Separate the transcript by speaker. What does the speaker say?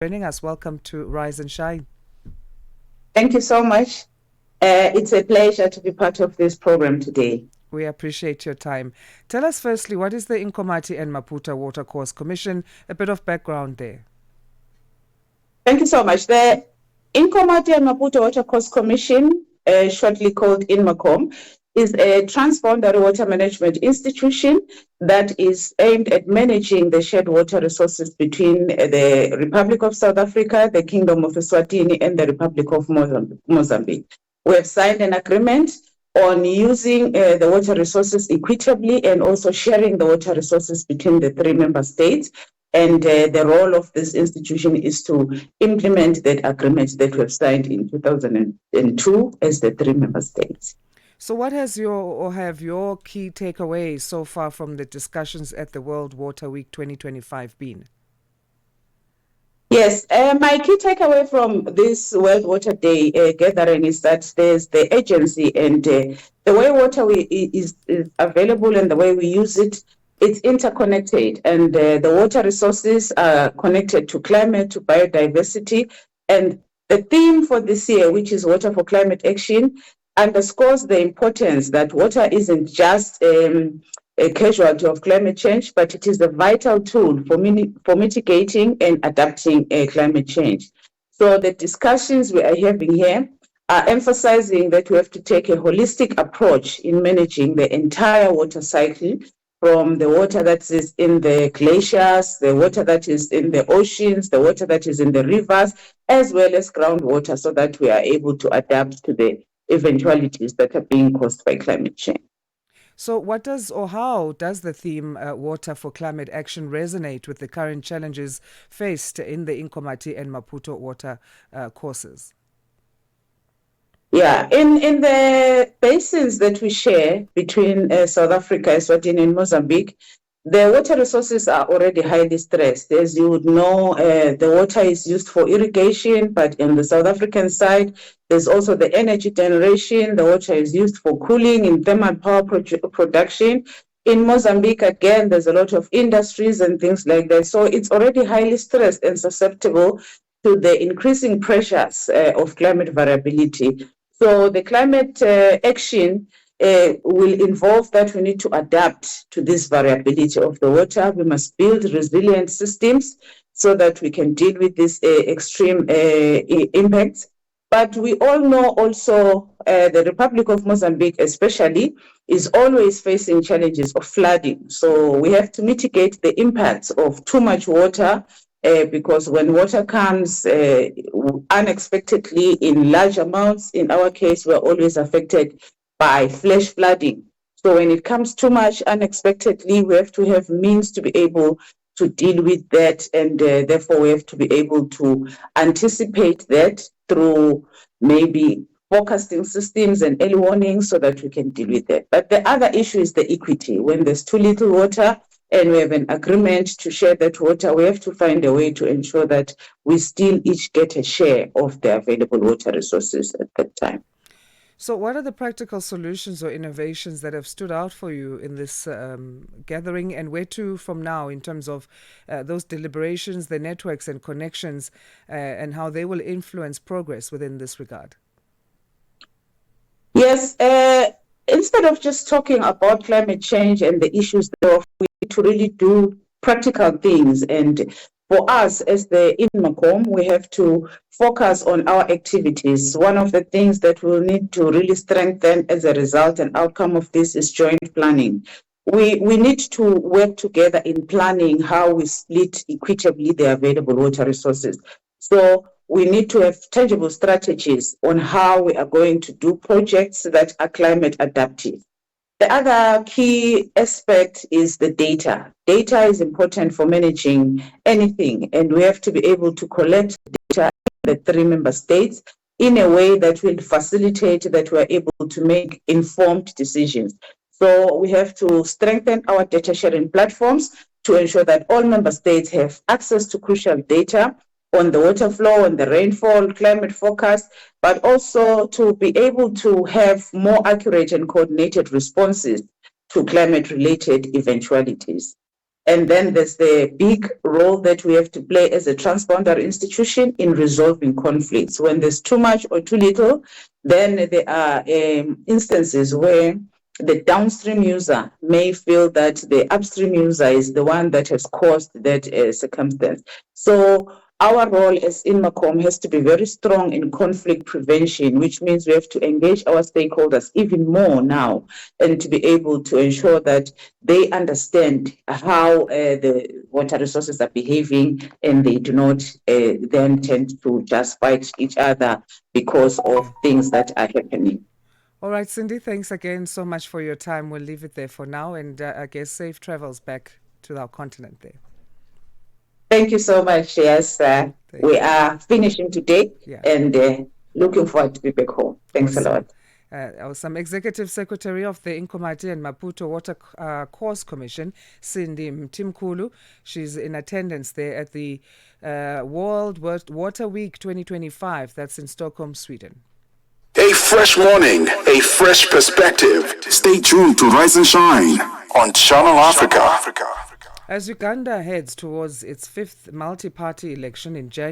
Speaker 1: joining us. Welcome to Rise and Shine.
Speaker 2: Thank you so much. It's a pleasure to be part of this program today.
Speaker 1: We appreciate your time. Tell us firstly, what is the Incomati and Maputo Watercourse Commission? A bit of background there.
Speaker 2: Thank you so much. The Incomati and Maputo Watercourse Commission, shortly called INMACOM, is a transboundary water management institution that is aimed at managing the shared water resources between the Republic of South Africa, the Kingdom of Eswatini, and the Republic of Mozambique. We have signed an agreement on using the water resources equitably and also sharing the water resources between the three member states. And the role of this institution is to implement that agreement that we have signed in 2002 as the three member states.
Speaker 1: So what has have your key takeaways so far from the discussions at the World Water Week 2025 been?
Speaker 2: Yes, my key takeaway from this World Water Day gathering is that there's the agency and the way water is available and the way we use it, it's interconnected, and the water resources are connected to climate, to biodiversity. And the theme for this year, which is Water for Climate Action, underscores the importance that water isn't just a casualty of climate change, but it is a vital tool for mitigating and adapting climate change. So the discussions we are having here are emphasizing that we have to take a holistic approach in managing the entire water cycle, from the water that is in the glaciers, the water that is in the oceans, the water that is in the rivers, as well as groundwater, so that we are able to adapt to the eventualities that are being caused by climate change.
Speaker 1: So how does the theme Water for Climate Action resonate with the current challenges faced in the Incomati and Maputo water courses?
Speaker 2: Yeah, in the basins that we share between South Africa, Eswatini, and Mozambique, the water resources are already highly stressed. As you would know, the water is used for irrigation, but on the South African side, there's also the energy generation. The water is used for cooling in thermal power production. In Mozambique, again, there's a lot of industries and things like that. So it's already highly stressed and susceptible to the increasing pressures of climate variability. So the climate action will involve that we need to adapt to this variability of the water. We must build resilient systems so that we can deal with these extreme impacts. But we all know also the Republic of Mozambique especially is always facing challenges of flooding. So we have to mitigate the impacts of too much water, because when water comes unexpectedly in large amounts, in our case, we're always affected by flash flooding. So when it comes too much unexpectedly, we have to have means to be able to deal with that, and therefore we have to be able to anticipate that through maybe forecasting systems and early warnings so that we can deal with that. But the other issue is the equity. When there's too little water and we have an agreement to share that water, we have to find a way to ensure that we still each get a share of the available water resources at that time.
Speaker 1: So what are the practical solutions or innovations that have stood out for you in this gathering, and where to from now in terms of those deliberations, the networks and connections, and how they will influence progress within this regard?
Speaker 2: Yes, instead of just talking about climate change and the issues thereof, we need to really do practical things. And for us as the INMACOM, we have to focus on our activities. One of the things that we'll need to really strengthen as a result and outcome of this is joint planning. We need to work together in planning how we split equitably the available water resources. So we need to have tangible strategies on how we are going to do projects that are climate adaptive. The other key aspect is the data. Data is important for managing anything, and we have to be able to collect data in the three member states in a way that will facilitate that we're able to make informed decisions. So we have to strengthen our data sharing platforms to ensure that all member states have access to crucial data on the water flow, on the rainfall, climate forecast, but also to be able to have more accurate and coordinated responses to climate-related eventualities. And then there's the big role that we have to play as a transboundary institution in resolving conflicts. When there's too much or too little, then there are instances where the downstream user may feel that the upstream user is the one that has caused that circumstance. So our role as Incomati has to be very strong in conflict prevention, which means we have to engage our stakeholders even more now and to be able to ensure that they understand how the water resources are behaving and they do not then tend to just fight each other because of things that are happening.
Speaker 1: All right, Sindy, thanks again so much for your time. We'll leave it there for now, and I guess safe travels back to our continent there.
Speaker 2: Thank you so much. Yes, we are finishing today and looking forward to be back home. Thanks a lot.
Speaker 1: Awesome. Executive Secretary of the Incomati and Maputo Watercourse Commission, Sindy Mthimkhulu. She's in attendance there at the World Water Week 2025. That's in Stockholm, Sweden.
Speaker 3: A fresh morning, a fresh perspective. Stay tuned to Rise and Shine on Channel Africa.
Speaker 1: As Uganda heads towards its fifth multi-party election in January,